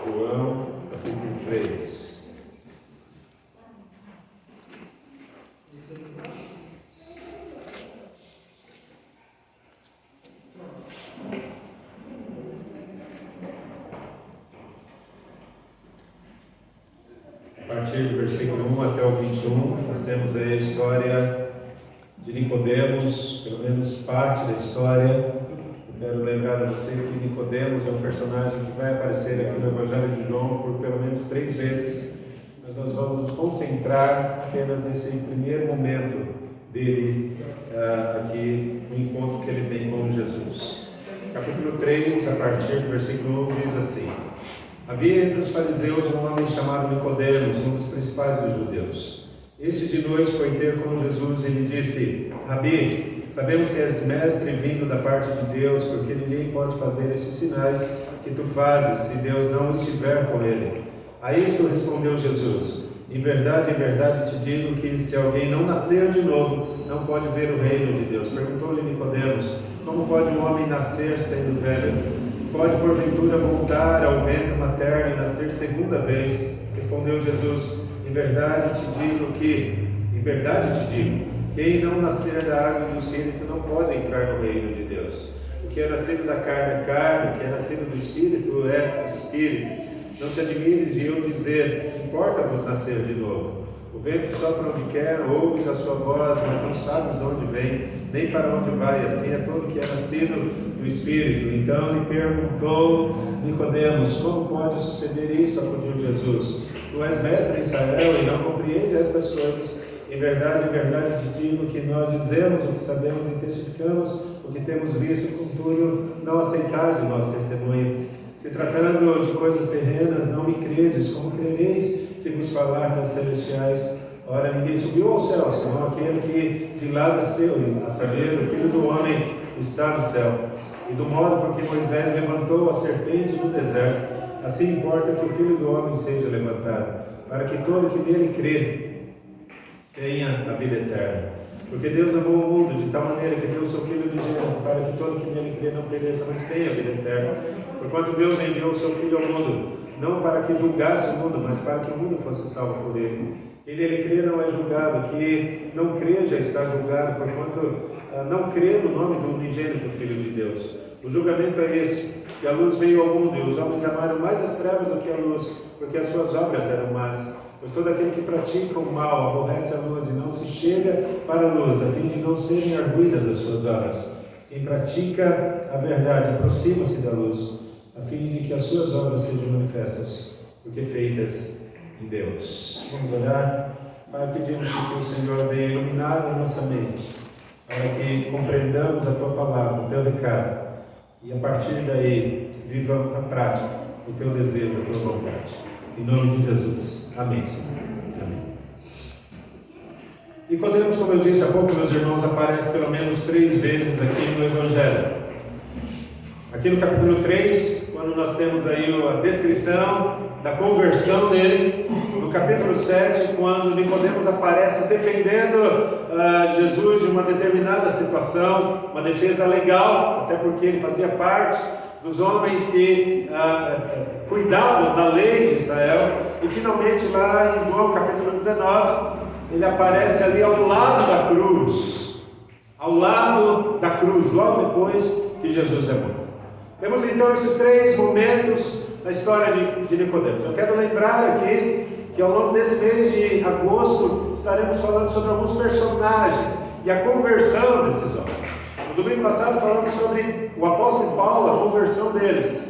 João, capítulo 3. A partir do versículo 1 até o 21, nós temos aí a história de Nicodemos, pelo menos parte da história. Eu quero lembrar a você que Nicodemos é um personagem que vai aparecer aqui no Evangelho de João por pelo menos 3 vezes, mas nós vamos nos concentrar apenas nesse primeiro momento dele aqui, no encontro que ele tem com Jesus. Capítulo 3, a partir do versículo 1, diz assim: Havia entre os fariseus um homem chamado Nicodemos, um dos principais dos judeus. Este de noite foi ter com Jesus e lhe disse: Rabi, sabemos que és mestre vindo da parte de Deus, porque ninguém pode fazer esses sinais que tu fazes, se Deus não estiver com ele. A isto respondeu Jesus: em verdade te digo que se alguém não nascer de novo, não pode ver o reino de Deus. Perguntou-lhe Nicodemos: como pode um homem nascer sendo velho? Pode porventura voltar ao ventre materno e nascer segunda vez? Respondeu Jesus: em verdade te digo, quem não nascer da água e do Espírito não pode entrar no reino de Deus. O que é nascido da carne é carne, o que é nascido do Espírito é Espírito. Não te admires de eu dizer: importa-vos nascer de novo. O vento sopra onde quer, ouves a sua voz, mas não sabes de onde vem, nem para onde vai. Assim é todo que é nascido do Espírito. Então lhe perguntou Nicodemos: como pode suceder isso? Acudiu Jesus: tu és mestre em Israel e não compreendes estas coisas. Em verdade te digo que nós dizemos o que sabemos e testificamos o que temos visto, contudo não aceitais o nosso testemunho. Se tratando de coisas terrenas, não me credes, como crereis se vos falar das celestiais? Ora, ninguém subiu ao céu, senão aquele que de lá desceu, a saber, o Filho do Homem está no céu. E do modo por que Moisés levantou a serpente no deserto, assim importa que o Filho do Homem seja levantado, para que todo que nele crê tenha a vida eterna. Porque Deus amou o mundo de tal maneira que deu o seu Filho unigênito, para que todo que nele crê não pereça, mas tenha a vida eterna. Porquanto Deus enviou o seu Filho ao mundo, não para que julgasse o mundo, mas para que o mundo fosse salvo por ele. Quem nele crê não é julgado, que não crê já está julgado, porquanto não crê no nome do unigênito Filho de Deus. O julgamento é esse, que a luz veio ao mundo, e os homens amaram mais as trevas do que a luz, porque as suas obras eram más. Pois todo aquele que pratica o mal aborrece a luz e não se chega para a luz, a fim de não serem arguidas as suas obras. Quem pratica a verdade aproxima-se da luz, a fim de que as suas obras sejam manifestas, porque feitas em Deus. Vamos orar. Pai, pedimos que o Senhor venha iluminar a nossa mente, para que compreendamos a Tua palavra, o Teu recado, e a partir daí vivamos na prática o Teu desejo, a Tua vontade. Em nome de Jesus. Amém, Senhor. Amém. Nicodemos, como eu disse há pouco, meus irmãos, aparece pelo menos 3 vezes aqui no Evangelho. Aqui no capítulo 3, quando nós temos aí a descrição da conversão dele. No capítulo 7, quando Nicodemos aparece defendendo Jesus de uma determinada situação, uma defesa legal, até porque ele fazia parte dos homens que cuidavam da lei de Israel. E finalmente lá em João capítulo 19, ele aparece ali ao lado da cruz, logo depois que Jesus é morto. Temos então esses 3 momentos na história de Nicodemos. Eu quero lembrar aqui que ao longo desse mês de agosto estaremos falando sobre alguns personagens e a conversão desses homens. No domingo passado falamos sobre o apóstolo Paulo, a conversão dele.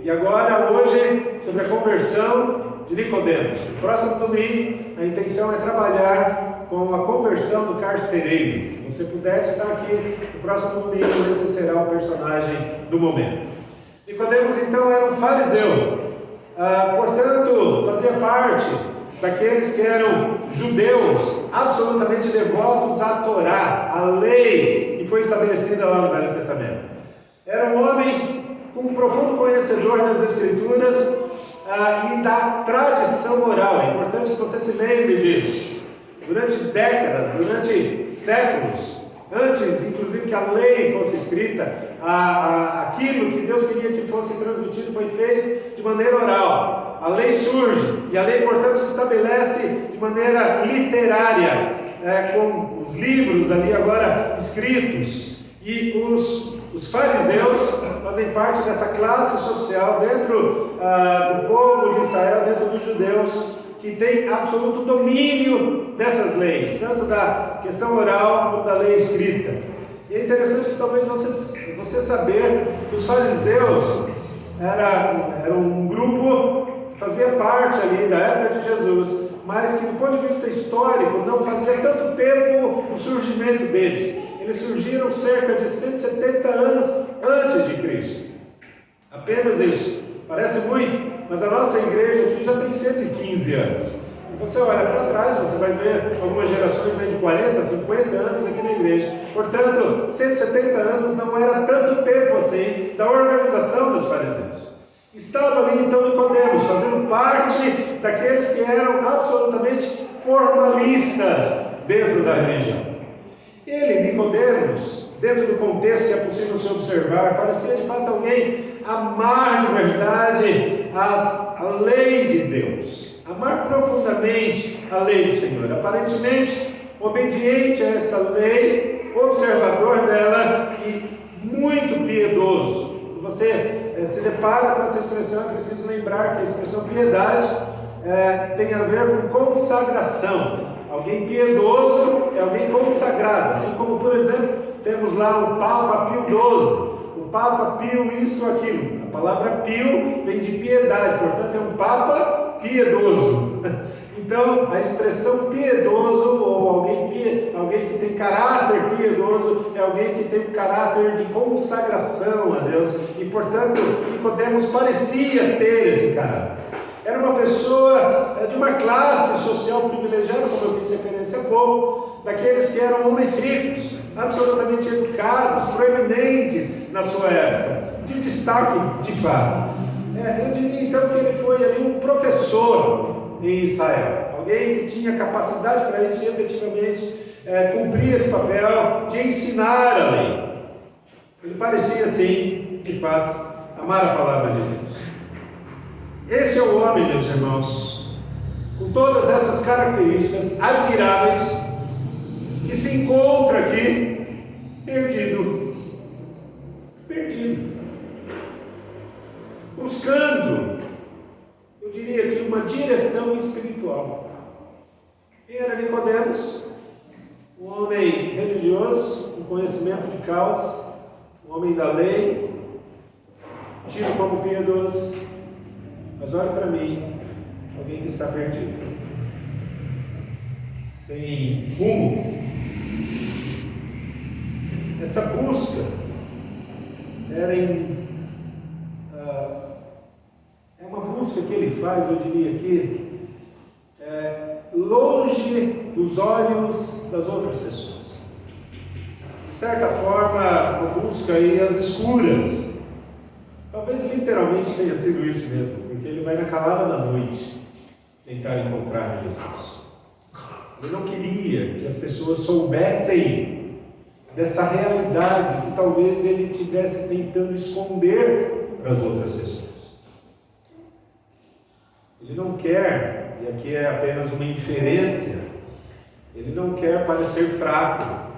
E agora, hoje, sobre a conversão de Nicodemos. No próximo domingo, a intenção é trabalhar com a conversão do carcereiro. Se você puder estar aqui no próximo domingo, esse será o personagem do momento. Nicodemos, então, era um fariseu. Portanto, fazia parte daqueles que eram judeus absolutamente devotos à Torá, à lei que foi estabelecida lá no Velho Testamento. Eram homens com um profundo conhecedor das Escrituras e da tradição oral. É importante que você se lembre disso. Durante décadas, durante séculos, antes inclusive que a lei fosse escrita, aquilo que Deus queria que fosse transmitido foi feito de maneira oral. A lei surge, e a lei, portanto, se estabelece de maneira literária, com os livros ali agora escritos. E os fariseus fazem parte dessa classe social dentro do povo de Israel, dentro dos judeus, que tem absoluto domínio dessas leis, tanto da questão oral como da lei escrita. E é interessante que talvez você saber que os fariseus era um grupo que fazia parte ali da época de Jesus, mas que do ponto de vista histórico não fazia tanto tempo o surgimento deles. Eles surgiram cerca de 170 anos antes de Cristo. Apenas isso. Parece muito, mas a nossa igreja aqui já tem 115 anos. E você olha para trás, você vai ver algumas gerações aí de 40, 50 anos aqui na igreja. Portanto, 170 anos não era tanto tempo assim da organização dos fariseus. Estava ali então Nicodemos, fazendo parte daqueles que eram absolutamente formalistas dentro da religião. Ele, Nicodemos, dentro do contexto que é possível se observar, parecia de fato alguém amar de verdade a lei de Deus, amar profundamente a lei do Senhor, aparentemente obediente a essa lei, observador dela e muito piedoso. Você se depara com essa expressão, é preciso lembrar que a expressão piedade tem a ver com consagração. Alguém piedoso é alguém consagrado, assim como, por exemplo, temos lá o Papa Pio XII, o Papa Pio isso, aquilo. A palavra Pio vem de piedade, portanto é um Papa piedoso. Então, a expressão piedoso, ou alguém que tem caráter piedoso, é alguém que tem um caráter de consagração a Deus, e portanto, Nicodemos parecia ter esse caráter. Era uma pessoa de uma classe social privilegiada, como eu fiz referência há pouco, daqueles que eram homens ricos, absolutamente educados, proeminentes na sua época, de destaque de fato. Eu diria então que ele foi ali um professor em Israel, alguém que tinha capacidade para isso e efetivamente cumprir esse papel de ensinar a lei. Ele parecia sim, de fato, amar a palavra de Deus. Esse é o homem, meus irmãos, com todas essas características admiráveis, que se encontra aqui perdido, buscando, eu diria que uma direção espiritual. Quem era Nicodemos? Um homem religioso, com conhecimento de causa, um homem da lei, tido como piedoso. Mas olha para mim, alguém que está perdido, sem rumo. Essa busca era é uma busca que ele faz, eu diria aqui, longe dos olhos das outras pessoas. De certa forma, uma busca aí às escuras. Talvez literalmente tenha sido isso mesmo, porque ele vai na calada da noite tentar encontrar Jesus. Ele não queria que as pessoas soubessem dessa realidade que talvez ele estivesse tentando esconder para as outras pessoas. Ele não quer, e aqui é apenas uma inferência, ele não quer parecer fraco,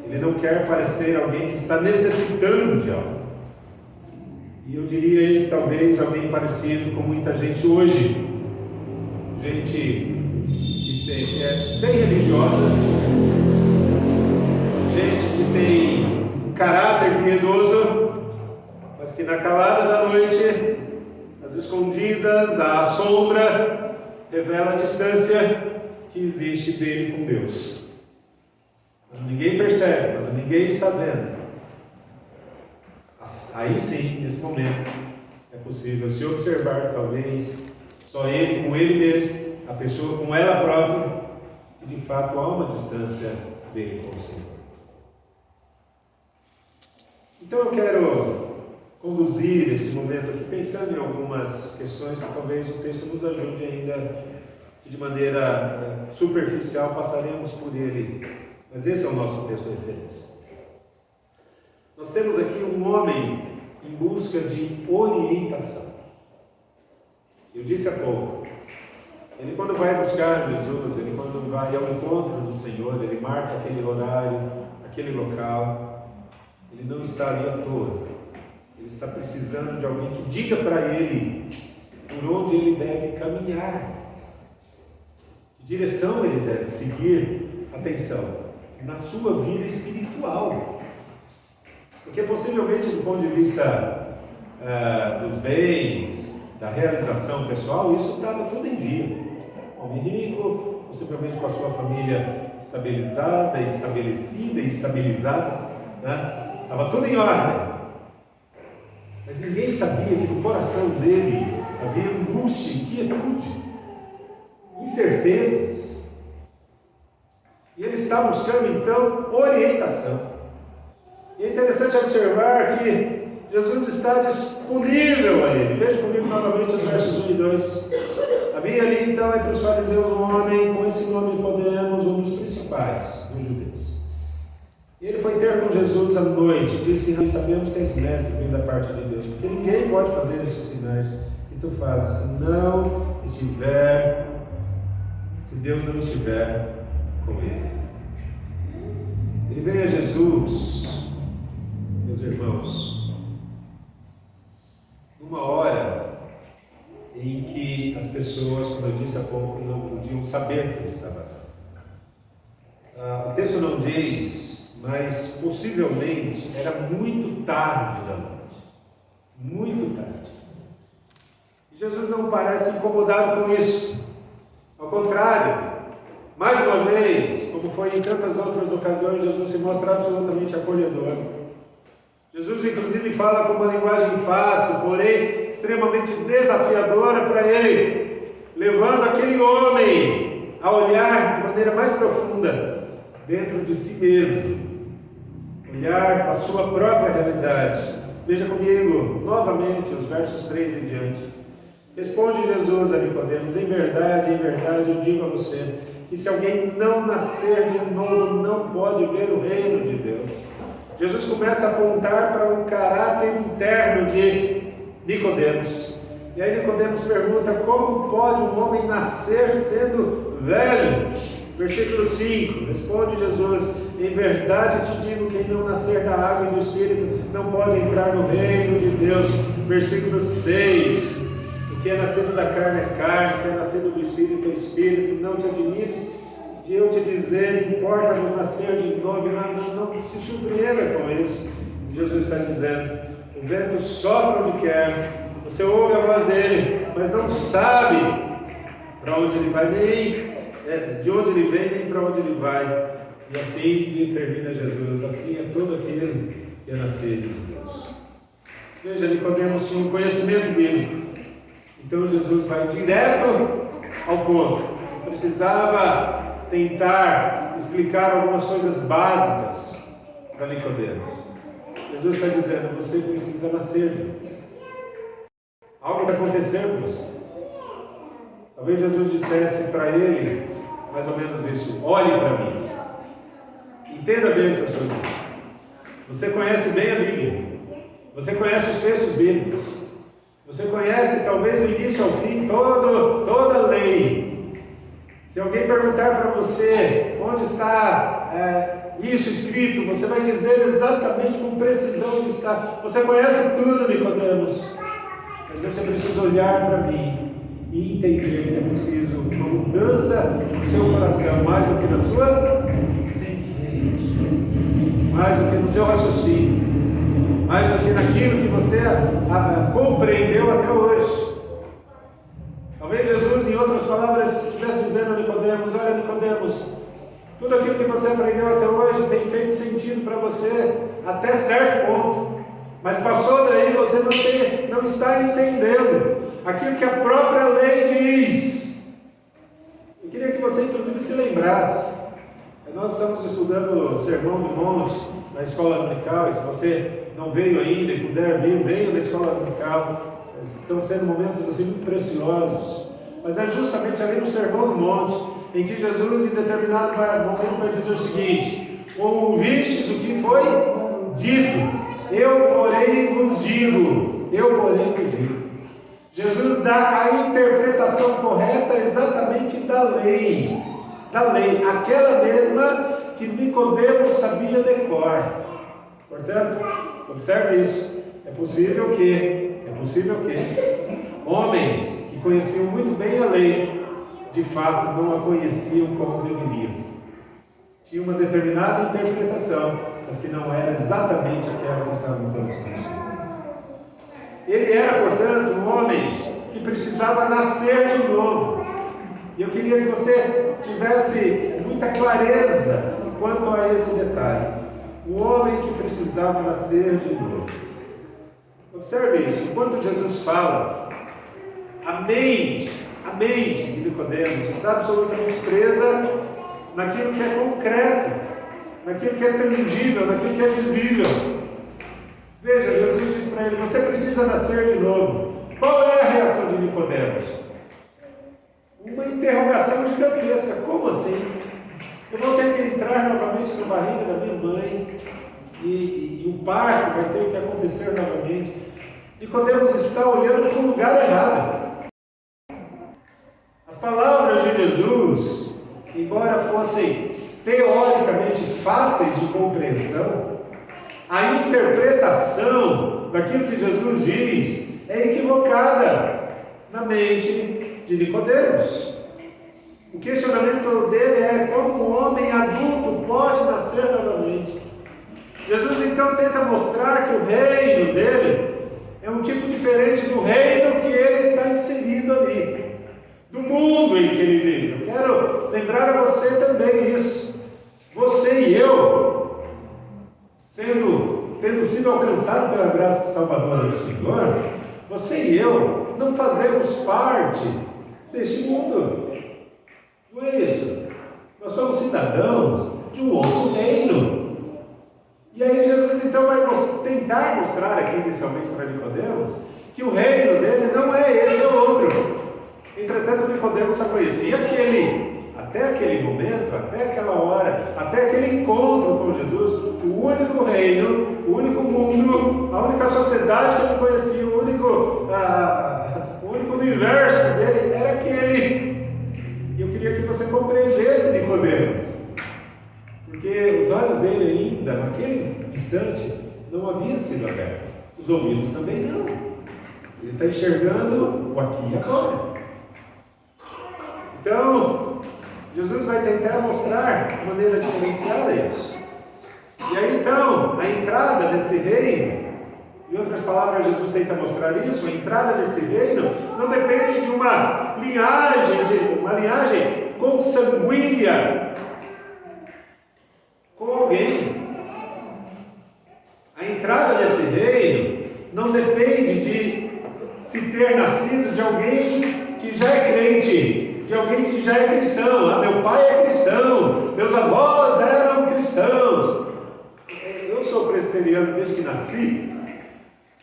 ele não quer parecer alguém que está necessitando de algo. E eu diria que talvez alguém parecido com muita gente hoje, gente que é bem religiosa, gente que tem um caráter piedoso, mas que na calada da noite, às escondidas, à sombra, revela a distância que existe dele com Deus. Quando ninguém percebe, quando ninguém está vendo, aí sim, nesse momento, é possível se observar, talvez, só ele com ele mesmo, a pessoa com ela própria, que de fato há uma distância dele com o Senhor. Então eu quero conduzir esse momento aqui, pensando em algumas questões que talvez o texto nos ajude ainda, que de maneira superficial passaremos por ele, mas esse é o nosso texto de referência. Nós temos aqui um homem em busca de orientação. Eu disse há pouco, ele quando vai buscar Jesus, ele quando vai ao encontro do Senhor, ele marca aquele horário, aquele local, ele não está ali à toa. Ele está precisando de alguém que diga para ele por onde ele deve caminhar, que direção ele deve seguir. Atenção, na sua vida espiritual. Porque possivelmente do ponto de vista dos bens, da realização pessoal, isso estava tudo em dia. Homem rico, possivelmente com a sua família estabilizada, estabelecida e estabilizada, né? Estava tudo em ordem. Mas ninguém sabia que no coração dele havia angústia, inquietude, incertezas. E ele está buscando então orientação. E é interessante observar que Jesus está disponível a ele. Veja comigo novamente os versos 1 e 2. Havia ali então entre os fariseus um homem com esse nome Nicodemos, um dos principais dos judeus. E ele foi ter com Jesus à noite. Disse: nós sabemos que és mestre vindo da parte de Deus, porque ninguém pode fazer esses sinais que tu fazes se Deus não estiver com ele. Ele veio a Jesus, meus irmãos, numa hora em que as pessoas, como eu disse há pouco, não podiam saber que ele estava lá. O texto não diz, mas possivelmente era muito tarde da noite. Muito tarde. E Jesus não parece incomodado com isso. Ao contrário, mais uma vez, como foi em tantas outras ocasiões, Jesus se mostra absolutamente acolhedor. Jesus, inclusive, fala com uma linguagem fácil, porém extremamente desafiadora para ele, levando aquele homem a olhar de maneira mais profunda dentro de si mesmo, olhar para a sua própria realidade. Veja comigo novamente os versos 3 em diante. Responde Jesus a Nicodemos: em verdade, eu digo a você, que se alguém não nascer de novo, não pode ver o reino de Deus. Jesus começa a apontar para um caráter interno de Nicodemos. E aí Nicodemos pergunta: como pode um homem nascer sendo velho? Versículo 5, responde Jesus: em verdade te digo, quem não nascer da água e do Espírito não pode entrar no reino de Deus. Versículo 6, o que é nascido da carne é carne, o que é nascido do Espírito é Espírito. Não te admires de eu te dizer, importa-vos nascer de novo. Não se surpreenda com isso. Jesus está dizendo: o vento sopra onde quer, você ouve a voz dele, mas não sabe para onde ele vai, nem de onde ele vem, nem para onde ele vai. E assim termina Jesus: assim é todo aquele que é nascido de Deus. Veja, Nicodemos tinha um conhecimento bíblico. Então Jesus vai direto ao ponto. Precisava tentar explicar algumas coisas básicas para Nicodemos. Jesus está dizendo: você precisa nascer. Algo vai acontecer com você. Talvez Jesus dissesse para ele mais ou menos isso: olhe para mim. Entenda bem o que eu estou dizendo. Você conhece bem a Bíblia. Você conhece os textos bíblicos. Você conhece, talvez do início ao fim, toda a lei. Se alguém perguntar para você onde está isso escrito, você vai dizer exatamente com precisão onde está. Você conhece tudo, Nicodemos. Mas você precisa olhar para mim e entender que é preciso uma mudança no seu coração, mais do que na sua mente, mais do que no seu raciocínio, mais do que naquilo que você compreendeu até hoje. Talvez Jesus, em outras palavras, estivesse dizendo a Nicodemos: olha, Nicodemos, tudo aquilo que você aprendeu até hoje tem feito sentido para você até certo ponto, mas passou daí, você não está entendendo aquilo que a própria lei diz. Eu queria que você inclusive se lembrasse. Nós estamos estudando o Sermão do Monte na escola dominical, e se você não veio ainda e puder vir, venha na escola dominical. Estão sendo momentos assim muito preciosos. Mas é justamente ali no Sermão do Monte em que Jesus, em determinado momento, vai dizer o seguinte: ouvistes o que foi dito, Eu, porém, vos digo. Eu, porém, vos digo. Jesus dá a interpretação correta exatamente da lei. Da lei. Aquela mesma que Nicodemos sabia de cor. Portanto, observe isso. É possível que homens que conheciam muito bem a lei, de fato não a conheciam como deveriam. Tinha uma determinada interpretação, mas que não era exatamente aquela que estavam conhecendo. Ele era, portanto, um homem que precisava nascer de novo. E eu queria que você tivesse muita clareza quanto a esse detalhe. Um homem que precisava nascer de novo. Observe isso. Enquanto Jesus fala, a mente de Nicodemos está absolutamente presa naquilo que é concreto, naquilo que é tangível, naquilo que é visível. Veja, Jesus diz para ele: você precisa nascer de novo. Qual é a reação de Nicodemos? Uma interrogação gigantesca. Como assim? Eu vou ter que entrar novamente na barriga da minha mãe e o parto vai ter que acontecer novamente. Nicodemos está olhando para o lugar errado. As palavras de Jesus, embora fossem teoricamente fáceis de compreensão, a interpretação daquilo que Jesus diz é equivocada na mente de Nicodemos. O questionamento dele é: como um homem adulto pode nascer novamente? Jesus então tenta mostrar que o reino dele é um tipo diferente do reino que ele está inserido ali, do mundo em que ele vive. Eu quero lembrar a você também isso. Você e eu, tendo sido alcançado pela graça salvadora do Senhor, você e eu não fazemos parte deste mundo. Não é isso? Nós somos cidadãos de um outro reino. E aí Jesus então vai tentar mostrar aqui inicialmente para Nicodemos que o reino dele não é esse, é outro. Entretanto, Nicodemos só conhecia até aquele momento, até aquela hora, até aquele encontro com Jesus, o único reino, o único mundo, a única sociedade que ele conhecia, o único universo dele era aquele. E eu queria que você compreendesse Nicodemos, porque os olhos dele ainda, naquele instante, não haviam sido abertos. Os ouvidos também não. Ele está enxergando o aqui e agora. Então, Jesus vai tentar mostrar de maneira diferenciada isso. E aí então, a entrada nesse reino, em outras palavras, Jesus tenta mostrar isso: a entrada nesse reino não depende de uma linhagem consanguínea com alguém. A entrada nesse reino não depende de se ter nascido de alguém que já é crente, de alguém que já é cristão. Ah, meu pai é cristão, meus avós eram cristãos. Eu sou presbiteriano desde que nasci,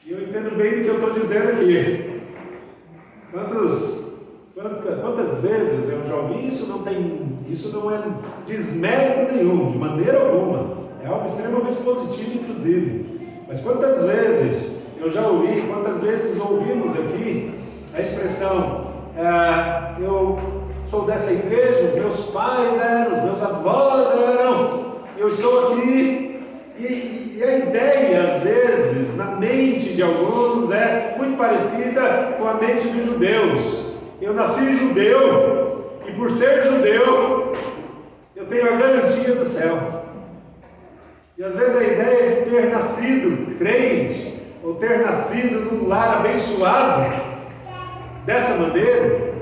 e eu entendo bem o que eu estou dizendo aqui. Quantas vezes eu já ouvi isso? Isso não é desmérito nenhum, de maneira alguma. É algo extremamente positivo, inclusive. Mas quantas vezes eu já ouvi, quantas vezes ouvimos aqui a expressão: eu sou dessa igreja, os meus pais eram, os meus avós eram, eu estou aqui. E a ideia, às vezes, na mente de alguns é muito parecida com a mente de judeus. Eu nasci judeu, e por ser judeu, eu tenho a garantia do céu. E às vezes a ideia de ter nascido crente, ou ter nascido num lar abençoado, dessa maneira,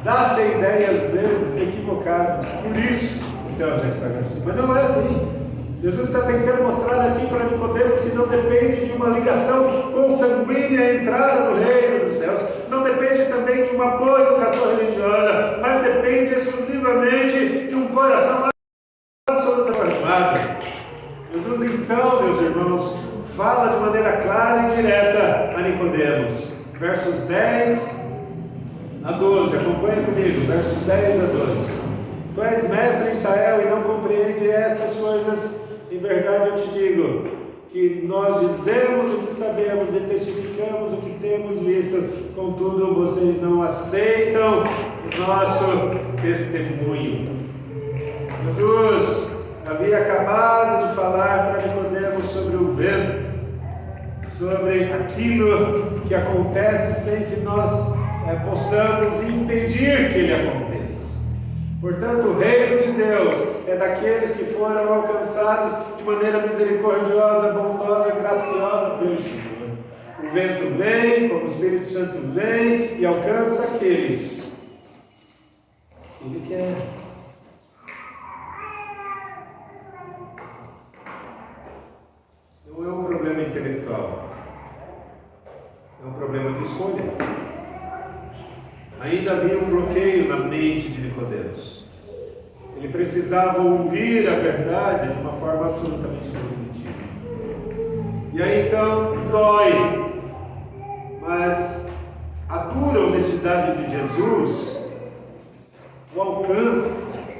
dá-se a ideia, às vezes, equivocada. Por isso, o céu já está garantido. Mas não é assim. Jesus está tentando mostrar aqui para Nicodemos que não depende de uma ligação consanguínea à entrada do reino dos céus, não depende também de uma boa educação religiosa, mas depende exclusivamente de um coração absolutamente formado. Jesus então, meus irmãos, fala de maneira clara e direta a Nicodemos. Versos 10 a 12, acompanhe comigo, versos 10 a 12. Tu és mestre em Israel e não compreende estas coisas. Em verdade eu te digo, que nós dizemos o que sabemos e testificamos o que temos visto, contudo vocês não aceitam o nosso testemunho. Jesus havia acabado de falar para Nicodemos sobre o vento, sobre aquilo que acontece sem que nós possamos impedir que ele aconteça. Portanto, o reino de Deus é daqueles que foram alcançados de maneira misericordiosa, bondosa e graciosa pelo Senhor. O vento vem, como o Espírito Santo vem e alcança aqueles que Ele quer. Não é um problema intelectual, é um problema de escolha. Ainda havia um bloqueio na mente de Nicodemos. Ele precisava ouvir a verdade de uma forma absolutamente definitiva. E aí então dói, mas a dura honestidade de Jesus o alcança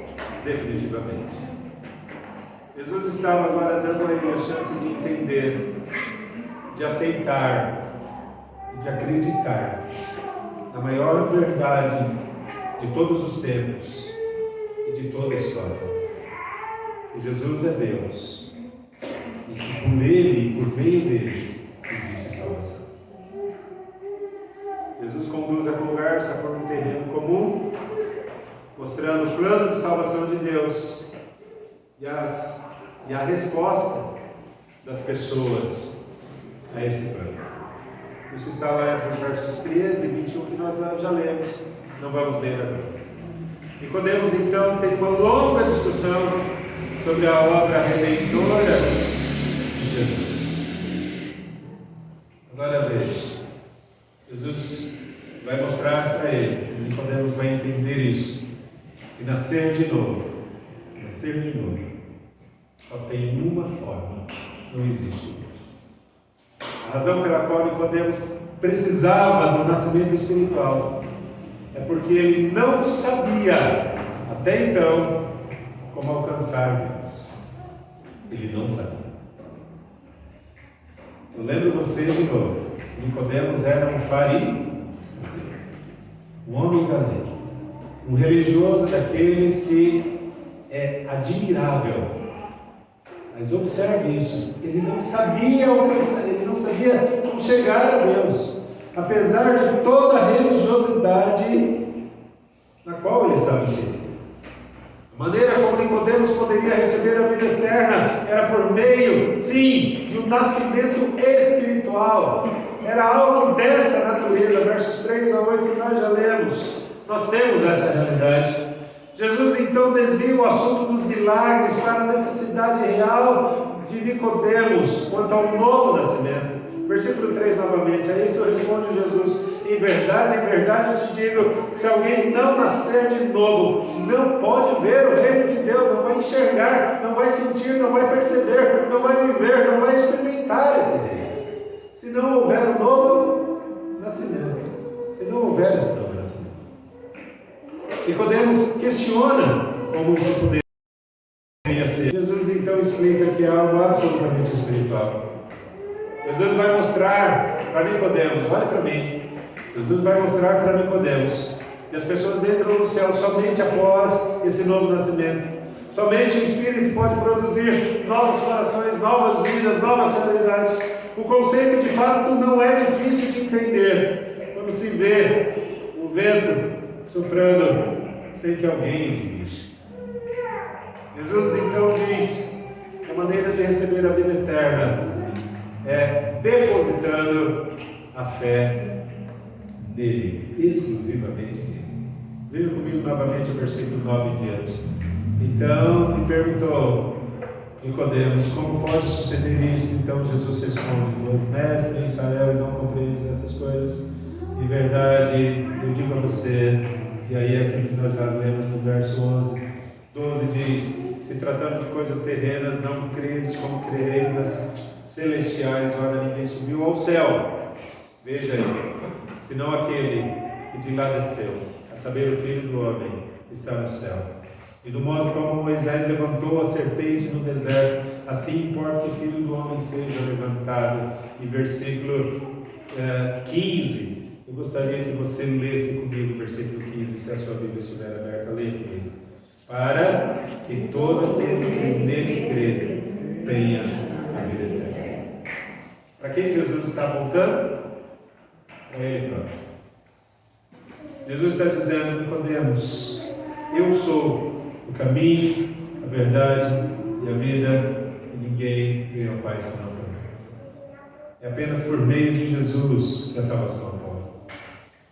definitivamente. Jesus estava agora dando a ele a chance de entender, de aceitar e de acreditar na maior verdade de todos os tempos e de toda a história. Que Jesus é Deus e que por Ele e por meio dele existe salvação. Jesus conduz a conversa por um terreno comum, mostrando o plano de salvação de Deus e a resposta das pessoas a esse plano. Isso está lá entre os versos 13 e 21 que nós já lemos, não vamos ler agora. Nicodemos então tem uma longa discussão sobre a obra redentora de Jesus. Agora veja, Jesus vai mostrar para ele, Nicodemos vai entender isso, que nascer de novo, só tem uma forma, não existe outra. A razão pela qual Nicodemos precisava do nascimento espiritual é porque ele não sabia, até então, como alcançar Deus. Ele não sabia. Eu lembro você de novo. Nicodemos era um fariseu, um homem da lei, um religioso daqueles que é admirável. Mas observe isso, ele não sabia alcançar, ele não sabia como chegar a Deus, apesar de toda a religiosidade na qual ele estava inserido. A maneira como Nicodemos poderia receber a vida eterna era por meio, sim, de um nascimento espiritual. Era algo dessa natureza, versos 3 a 8 que nós já lemos. Nós temos essa realidade. Jesus então desvia o assunto dos milagres para a necessidade real de Nicodemos quanto ao novo nascimento. Versículo 3 novamente, a isso responde Jesus: em verdade eu te digo, se alguém não nascer de novo, não pode ver o reino de Deus, não vai enxergar, não vai sentir, não vai perceber, não vai viver, não vai experimentar esse reino. Se não houver um novo nascimento, se não houver esse novo nascimento. Nicodemos questiona como isso poderia ser. Jesus então explica que é algo absolutamente espiritual. Jesus vai mostrar para Nicodemos, olha para mim, Jesus vai mostrar para Nicodemos que as pessoas entram no céu somente após esse novo nascimento. Somente o Espírito pode produzir novos corações, novas vidas, novas realidades. O conceito de fato não é difícil de entender quando se vê o vento soprando sem que alguém o dirija. Jesus então diz que a maneira de receber a vida eterna é depositando a fé nele, exclusivamente nele. Veja comigo novamente o versículo 9 em diante. Então lhe perguntou Nicodemos: como pode suceder isso? Então Jesus responde: tu és mestre em Israel e não compreendes essas coisas? Em verdade eu digo a você. E aí é aquilo que nós já lemos no verso 12 diz: se tratando de coisas terrenas, não credes como crereis nas celestiais. Ora, ninguém subiu ao céu, veja aí, senão aquele que de lá desceu, a saber, o Filho do Homem, está no céu. E do modo como Moisés levantou a serpente no deserto, assim importa que o Filho do Homem seja levantado. E versículo 15, eu gostaria que você lesse comigo o versículo 15, se a sua Bíblia estiver aberta, leia comigo. Para que todo aquele que nele crê tenha a vida eterna. Para quem Jesus está apontando? Para Ele próprio. Jesus está dizendo: Nicodemos, eu sou o caminho, a verdade e a vida, e ninguém vem ao Pai senão por mim. É apenas por meio de Jesus que a salvação ocorre.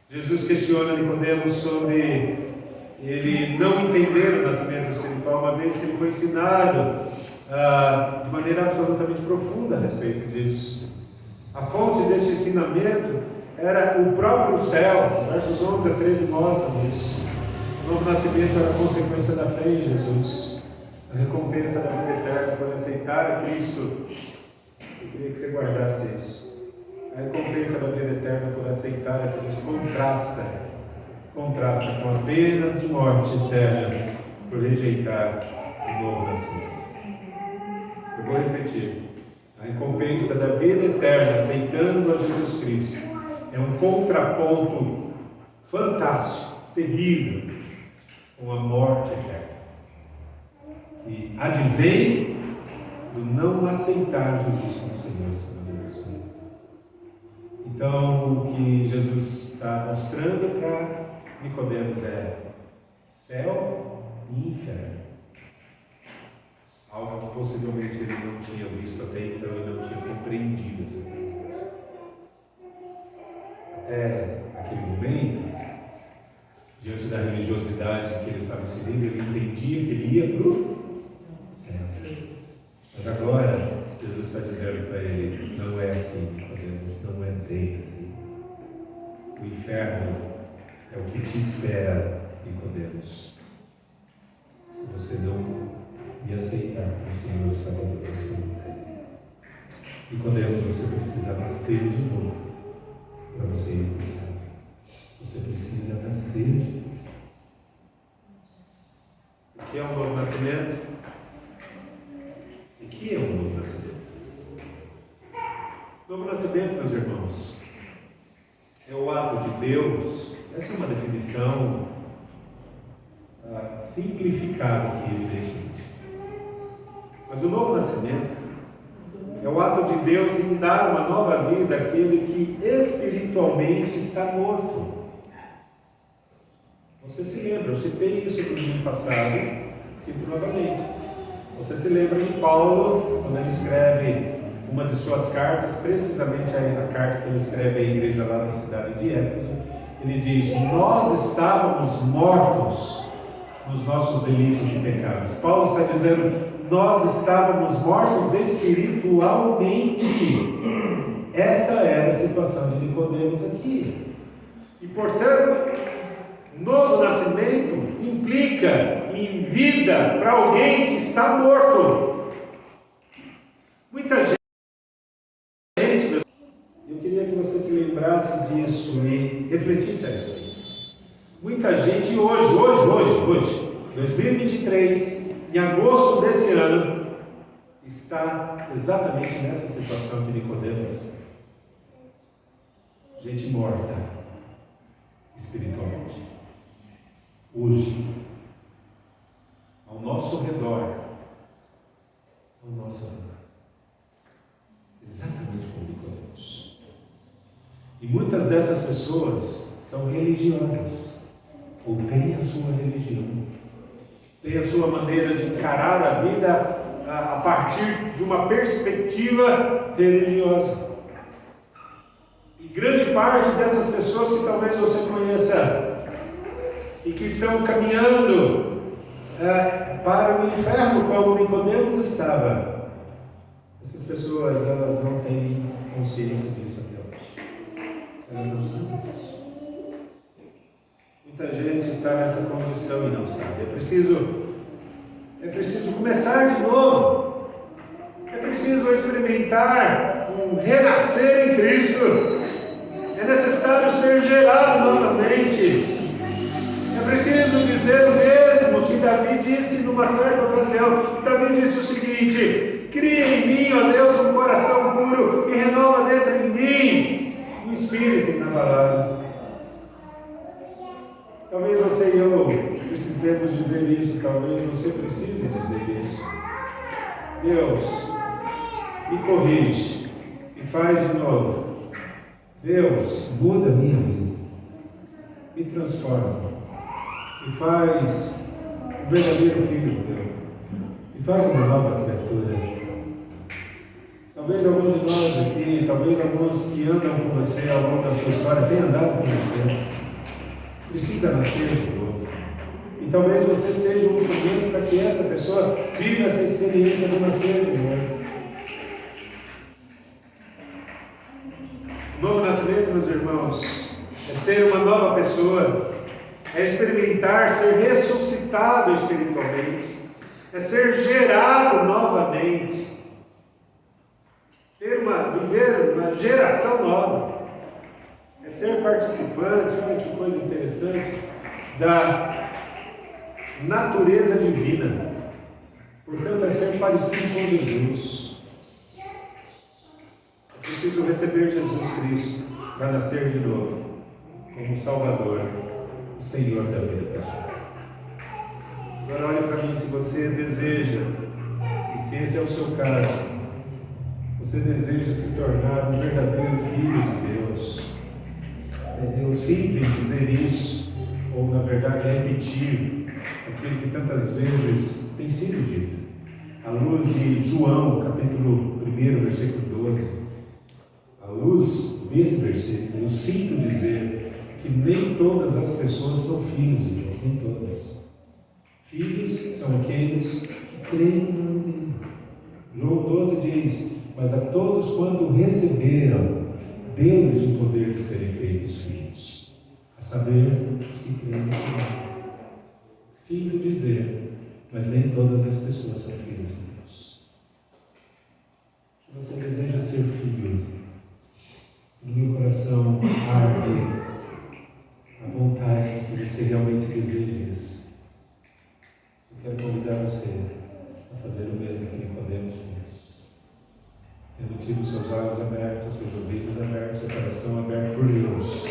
Jesus questiona Nicodemos sobre ele não entender o nascimento espiritual, uma vez que ele foi ensinado de maneira absolutamente profunda a respeito disso. A fonte desse ensinamento era o próprio céu. Versos 11 a 13 mostram isso. O novo nascimento era a consequência da fé em Jesus, a recompensa da vida eterna por aceitar a Cristo. Eu queria que você guardasse isso. A recompensa da vida eterna por aceitar a Cristo contrasta com a pena de morte eterna por rejeitar o novo nascimento. Eu vou repetir. A recompensa da vida eterna aceitando a Jesus Cristo é um contraponto fantástico, terrível, com a morte eterna, que advém do não aceitar Jesus como Senhor e Salvador da sua vida. Então, o que Jesus está mostrando para Nicodemos é céu e inferno. Algo que possivelmente ele não tinha visto até então e não tinha compreendido essa realidade. Até aquele momento, diante da religiosidade que ele estava inserido, ele entendia que ele ia para o céu. Mas agora, Jesus está dizendo para ele: não é assim, Nicodemos, não é bem assim. O inferno é o que te espera, Nicodemos, se você não me aceitar como Senhor e Salvador da sua vida. Nicodemos, você precisa nascer de novo para você ir para o céu. Você precisa nascer de novo. O que é um novo nascimento? O que é um novo nascimento? Novo nascimento, meus irmãos, é o ato de Deus. Essa é uma definição simplificada aqui, evidentemente. Mas o novo nascimento é o ato de Deus em dar uma nova vida àquele que espiritualmente está morto. Você se lembra, eu citei isso no domingo passado, cito novamente. Você se lembra de Paulo, quando ele escreve uma de suas cartas, precisamente a carta que ele escreve à igreja lá na cidade de Éfeso, ele diz: nós estávamos mortos nos nossos delitos e pecados. Paulo está dizendo: nós estávamos mortos espiritualmente. Essa era a situação de Nicodemos aqui. E portanto, novo nascimento implica em vida para alguém que está morto. Muita gente, eu queria que você se lembrasse disso e refletisse a isso. Muita gente hoje, 2023, em agosto desse ano, está exatamente nessa situação que Nicodemos está. Gente morta espiritualmente. Hoje, ao nosso redor, exatamente como Nicodemos. E muitas dessas pessoas são religiosas, ou têm a sua religião, têm a sua maneira de encarar a vida a partir de uma perspectiva religiosa. E grande parte dessas pessoas que talvez você conheça e que estão caminhando para o inferno como Nicodemos estava, essas pessoas, elas não têm consciência disso até hoje. Elas não sabem disso. Muita gente está nessa condição e não sabe. É preciso começar de novo. É preciso experimentar um renascer em Cristo. É necessário ser gerado novamente. É preciso dizer o mesmo que Davi disse numa certa ocasião, Davi disse o seguinte: cria em mim, ó Deus, um coração puro e renova dentro de mim um espírito inabalável. Talvez você e eu precisemos dizer isso, talvez você precise dizer isso. Deus, me corrige e faz de novo. Deus, muda a minha vida, me transforma e faz um verdadeiro filho teu, e faz uma nova criatura. Talvez alguns de nós aqui, talvez alguns que andam com você ao longo da sua história tenham andado com você, precisa nascer de novo. E talvez você seja um instrumento para que essa pessoa viva essa experiência do nascer de novo. O novo nascimento, meus irmãos, é ser uma nova pessoa, é experimentar, ser ressuscitado espiritualmente, é ser gerado novamente, viver uma geração nova, é ser participante, olha que coisa interessante, da natureza divina. Portanto, é ser parecido com Jesus. É preciso receber Jesus Cristo para nascer de novo, como Salvador, o Senhor da vida pessoal. Agora olhe para mim, se você deseja, e se esse é o seu caso, você deseja se tornar um verdadeiro filho de Deus. Eu sinto em dizer isso, ou na verdade repetir aquilo que tantas vezes tem sido dito, à luz de João, capítulo 1, versículo 12. À luz desse versículo, eu sinto dizer que nem todas as pessoas são filhos de Deus, nem todas. Filhos são aqueles que creem no nome dele. João 12 diz: mas a todos quanto receberam, deu-lhes o poder de serem feitos filhos, a saber, os que creem no Senhor. Sinto dizer, mas nem todas as pessoas são filhos de Deus. Se você deseja ser filho, no meu coração arde a vontade de que você realmente deseje isso. Eu quero convidar você a fazer o mesmo que Nicodemos fez. Tendo tido seus olhos abertos, seus ouvidos abertos, seu coração aberto por Deus,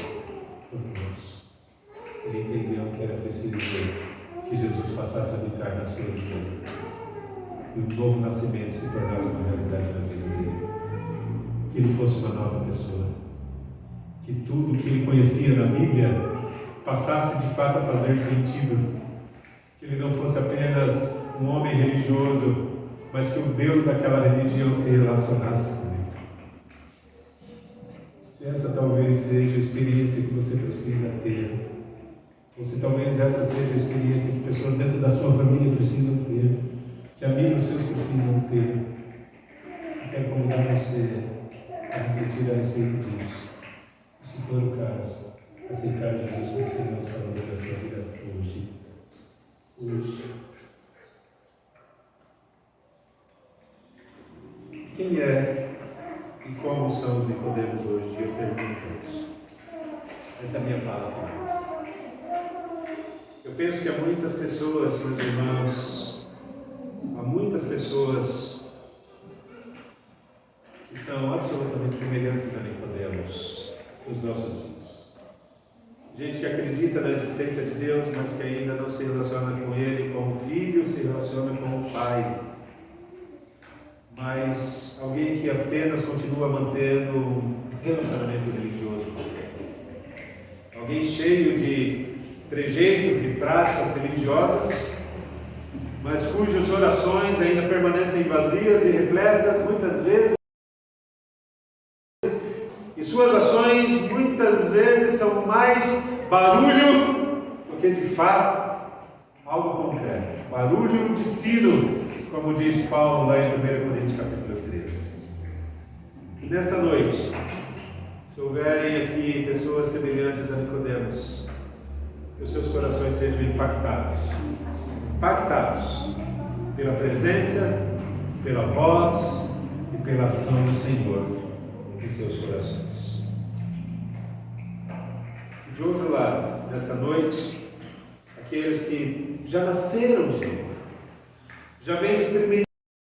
ele entendeu que era preciso que Jesus passasse a habitar na sua vida e o novo nascimento se tornasse uma realidade na vida dele, que ele fosse uma nova pessoa, que tudo que ele conhecia na Bíblia passasse de fato a fazer sentido, que ele não fosse apenas um homem religioso, mas que o Deus daquela religião se relacionasse com ele. Se essa talvez seja a experiência que você precisa ter, ou se talvez essa seja a experiência que pessoas dentro da sua família precisam ter, que amigos seus precisam ter, eu quero convidar você a refletir a respeito disso. E se for o caso, aceitar Jesus como Senhor e Salvador da sua vida hoje. Quem é e como são os Nicodemos hoje? Eu pergunto isso. Essa é a minha fala final. Eu penso que há muitas pessoas, meus irmãos, há muitas pessoas que são absolutamente semelhantes a Nicodemos nos nossos dias. Gente que acredita na existência de Deus, mas que ainda não se relaciona com Ele como filho, se relaciona com o Pai. Mas alguém que apenas continua mantendo um relacionamento religioso. Alguém cheio de trejeitos e práticas religiosas, mas cujas orações ainda permanecem vazias e repletas muitas vezes, e suas ações muitas vezes são mais barulho do que de fato algo concreto. Barulho de sino, como diz Paulo lá em 1 Coríntios capítulo 13. E nessa noite, se houverem aqui pessoas semelhantes a Nicodemos, que os seus corações sejam impactados pela presença, pela voz e pela ação do Senhor em seus corações. E de outro lado, nessa noite, aqueles que já nasceram de novo, já vem experimentando